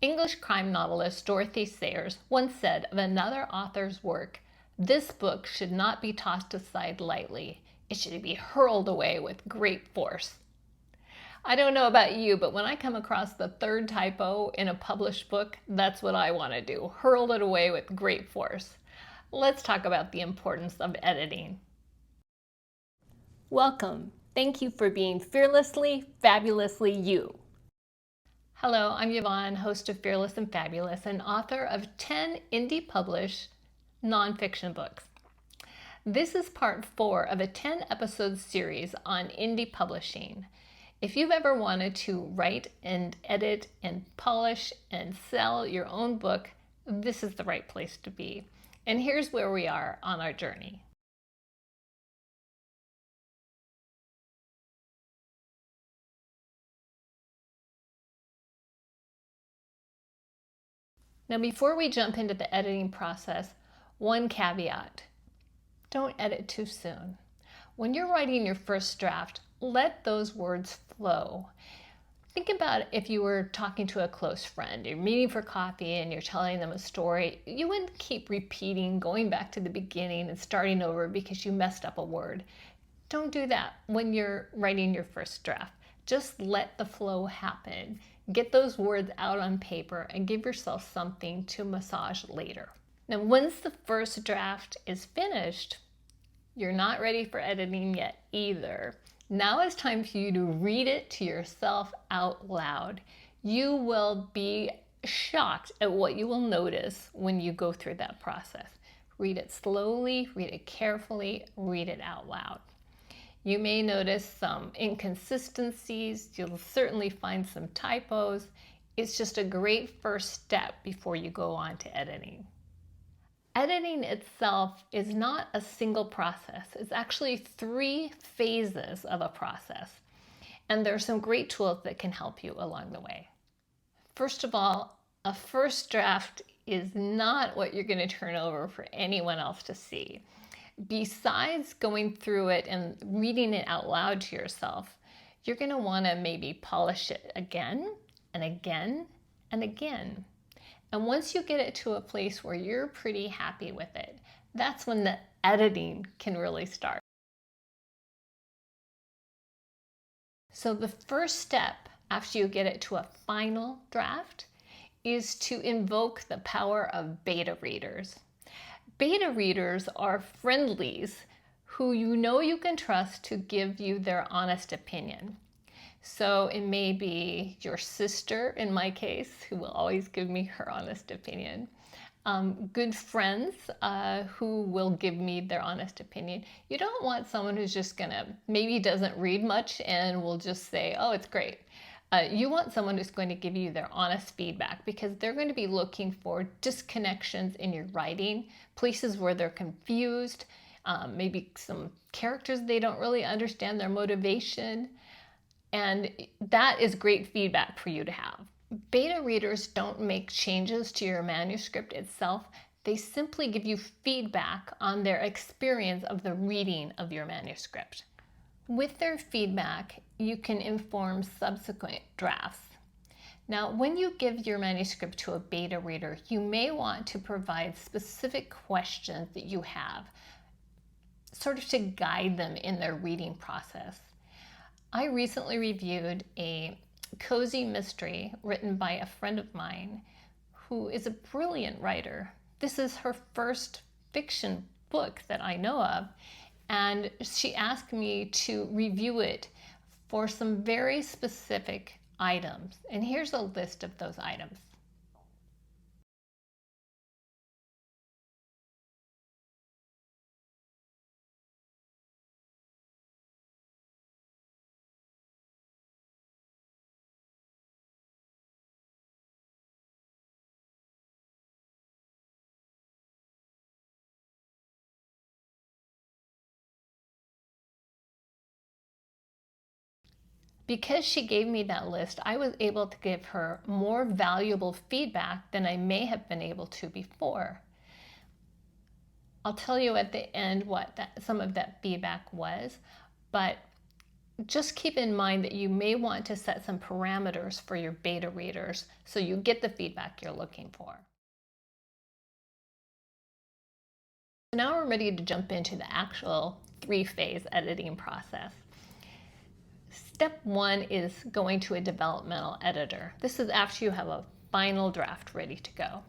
English crime novelist Dorothy Sayers once said of another author's work, "This book should not be tossed aside lightly. It should be hurled away with great force." I don't know about you, but when I come across the third typo in a published book, that's what I want to do, hurl it away with great force. Let's talk about the importance of editing. Welcome. Thank you for being fearlessly, fabulously you. Hello, I'm Yvonne, host of Fearless and Fabulous and author of 10 indie-published nonfiction books. This is part 4 of a 10-episode series on indie publishing. If you've ever wanted to write and edit and polish and sell your own book, this is the right place to be. And here's where we are on our journey. Now, before we jump into the editing process, one caveat. Don't edit too soon. When you're writing your first draft, let those words flow. Think about if you were talking to a close friend, you're meeting for coffee and you're telling them a story, you wouldn't keep repeating, going back to the beginning and starting over because you messed up a word. Don't do that when you're writing your first draft. Just let the flow happen. Get those words out on paper and give yourself something to massage later. Now, once the first draft is finished, you're not ready for editing yet either. Now it's time for you to read it to yourself out loud. You will be shocked at what you will notice when you go through that process. Read it slowly, read it carefully, read it out loud. You may notice some inconsistencies. You'll certainly find some typos. It's just a great first step before you go on to editing. Editing itself is not a single process. It's actually 3 phases of a process. And there are some great tools that can help you along the way. First of all, a first draft is not what you're going to turn over for anyone else to see. Besides going through it and reading it out loud to yourself, you're going to want to maybe polish it again and again and again. And once you get it to a place where you're pretty happy with it, that's when the editing can really start. So the first step after you get it to a final draft is to invoke the power of beta readers. Beta readers are friendlies who you know you can trust to give you their honest opinion. So it may be your sister, in my case, who will always give me her honest opinion. Good friends who will give me their honest opinion. You don't want someone who's just maybe doesn't read much and will just say, oh, it's great. You want someone who's going to give you their honest feedback because they're going to be looking for disconnections in your writing, places where they're confused, maybe some characters they don't really understand their motivation. And that is great feedback for you to have. Beta readers don't make changes to your manuscript itself. They simply give you feedback on their experience of the reading of your manuscript. With their feedback, you can inform subsequent drafts. Now, when you give your manuscript to a beta reader, you may want to provide specific questions that you have, sort of to guide them in their reading process. I recently reviewed a cozy mystery written by a friend of mine who is a brilliant writer. This is her first fiction book that I know of, and she asked me to review it for some very specific items. And here's a list of those items. Because she gave me that list, I was able to give her more valuable feedback than I may have been able to before. I'll tell you at the end what some of that feedback was, but just keep in mind that you may want to set some parameters for your beta readers so you get the feedback you're looking for. Now we're ready to jump into the actual 3-phase editing process. Step 1 is going to a developmental editor. This is after you have a final draft ready to go.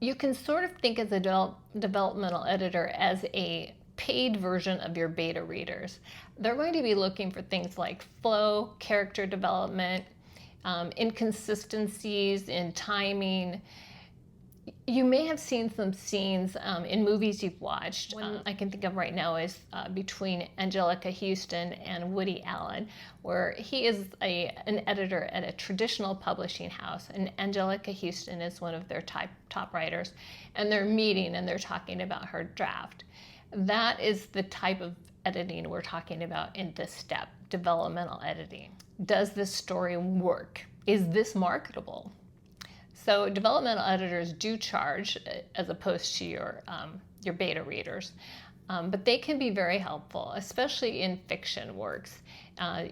You can sort of think of the developmental editor as a paid version of your beta readers. They're going to be looking for things like flow, character development, inconsistencies in timing. You may have seen some scenes in movies you've watched. One I can think of right now is between Anjelica Huston and Woody Allen, where he is an editor at a traditional publishing house, and Anjelica Huston is one of their top writers, and they're meeting and they're talking about her draft. That is the type of editing we're talking about in this step, developmental editing. Does this story work? Is this marketable? So developmental editors do charge as opposed to your beta readers, but they can be very helpful, especially in fiction works.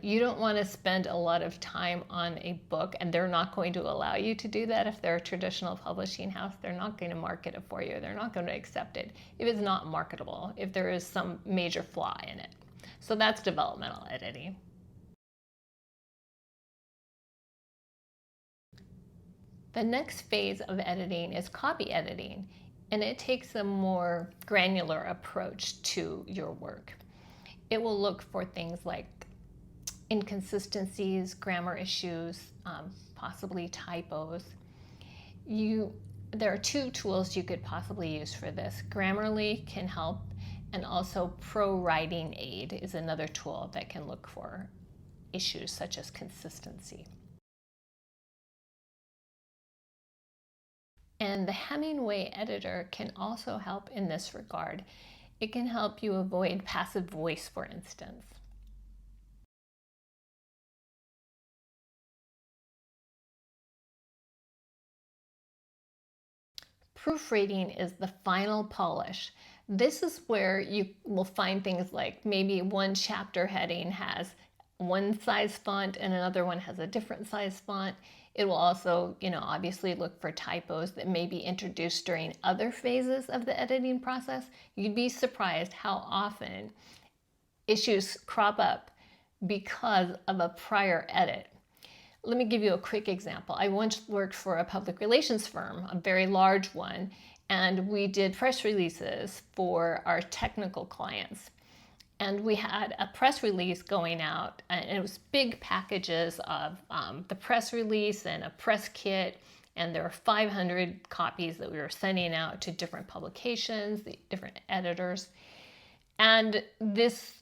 You don't want to spend a lot of time on a book, and they're not going to allow you to do that. If they're a traditional publishing house, they're not going to market it for you. They're not going to accept it if it's not marketable, if there is some major flaw in it. So that's developmental editing. The next phase of editing is copy editing, and it takes a more granular approach to your work. It will look for things like inconsistencies, grammar issues, possibly typos. There are 2 tools you could possibly use for this. Grammarly can help, and also ProWriting Aid is another tool that can look for issues such as consistency. And the Hemingway editor can also help in this regard. It can help you avoid passive voice, for instance. Proofreading is the final polish. This is where you will find things like maybe one chapter heading has one size font and another one has a different size font. It will also, obviously look for typos that may be introduced during other phases of the editing process. You'd be surprised how often issues crop up because of a prior edit. Let me give you a quick example. I once worked for a public relations firm, a very large one, and we did press releases for our technical clients. And we had a press release going out, and it was big packages of the press release and a press kit, and there were 500 copies that we were sending out to different publications, the different editors. And this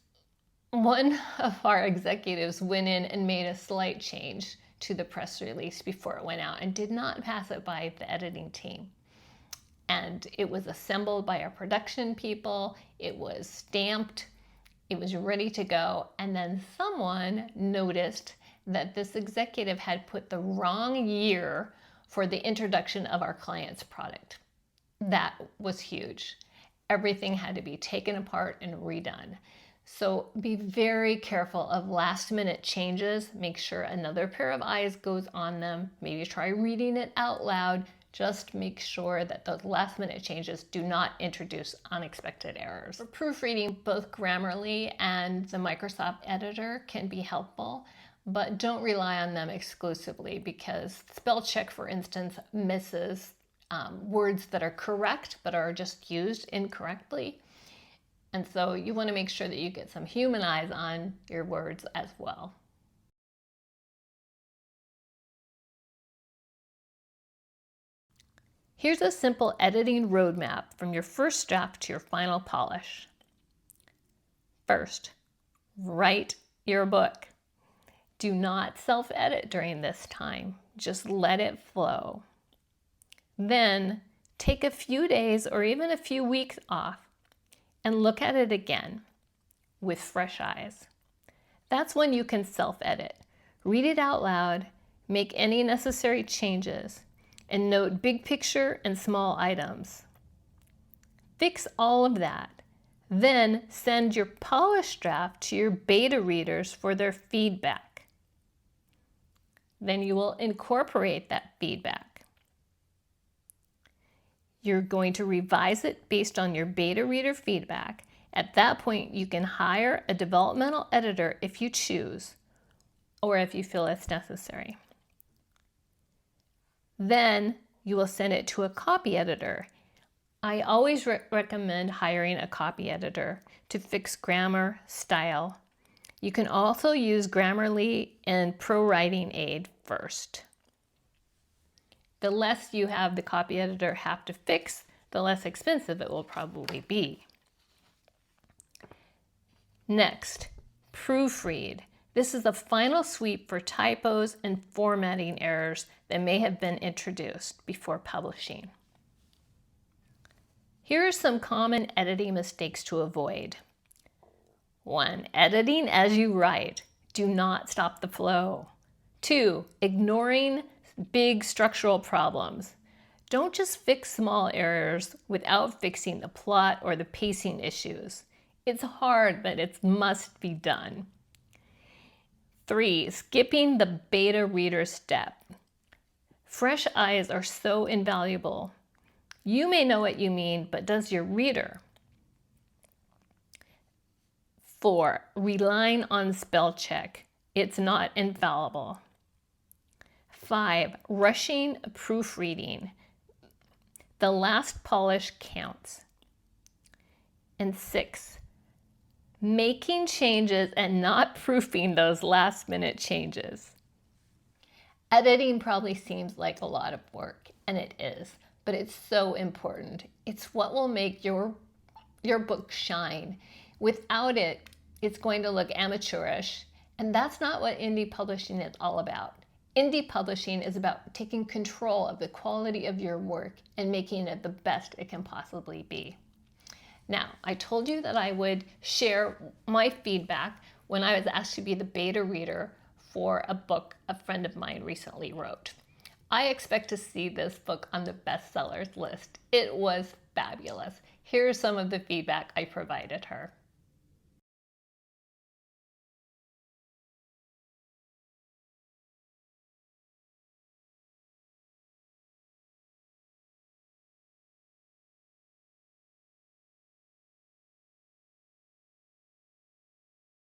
one of our executives went in and made a slight change to the press release before it went out and did not pass it by the editing team. And it was assembled by our production people, it was stamped, it was ready to go, and then someone noticed that this executive had put the wrong year for the introduction of our client's product. That was huge. Everything had to be taken apart and redone. So be very careful of last-minute changes. Make sure another pair of eyes goes on them. Maybe try reading it out loud. Just make sure that those last-minute changes do not introduce unexpected errors. For proofreading, both Grammarly and the Microsoft editor can be helpful, but don't rely on them exclusively because spell check, for instance, misses words that are correct but are just used incorrectly. And so you want to make sure that you get some human eyes on your words as well. Here's a simple editing roadmap from your first draft to your final polish. First, write your book. Do not self-edit during this time. Just let it flow. Then take a few days or even a few weeks off and look at it again with fresh eyes. That's when you can self-edit. Read it out loud, make any necessary changes, and note big picture and small items. Fix all of that. Then send your polished draft to your beta readers for their feedback. Then you will incorporate that feedback. You're going to revise it based on your beta reader feedback. At that point, you can hire a developmental editor if you choose, or if you feel it's necessary. Then you will send it to a copy editor. I always recommend hiring a copy editor to fix grammar, style. You can also use Grammarly and ProWriting Aid first. The less you have the copy editor have to fix, the less expensive it will probably be. Next, proofread. This is the final sweep for typos and formatting errors that may have been introduced before publishing. Here are some common editing mistakes to avoid. 1. Editing as you write. Do not stop the flow. 2. Ignoring big structural problems. Don't just fix small errors without fixing the plot or the pacing issues. It's hard, but it must be done. 3. Skipping the beta reader step. Fresh eyes are so invaluable. You may know what you mean, but does your reader? 4. Relying on spell check. It's not infallible. 5. Rushing proofreading. The last polish counts. And 6. Making changes and not proofing those last-minute changes. Editing probably seems like a lot of work, and it is. But it's so important. It's what will make your book shine. Without it, it's going to look amateurish. And that's not what indie publishing is all about. Indie publishing is about taking control of the quality of your work and making it the best it can possibly be. Now, I told you that I would share my feedback when I was asked to be the beta reader for a book a friend of mine recently wrote. I expect to see this book on the bestsellers list. It was fabulous. Here's some of the feedback I provided her.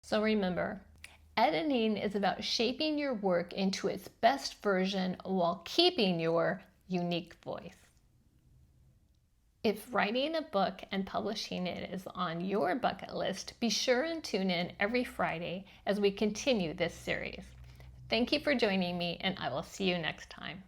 So remember, editing is about shaping your work into its best version while keeping your unique voice. If writing a book and publishing it is on your bucket list, be sure and tune in every Friday as we continue this series. Thank you for joining me, and I will see you next time.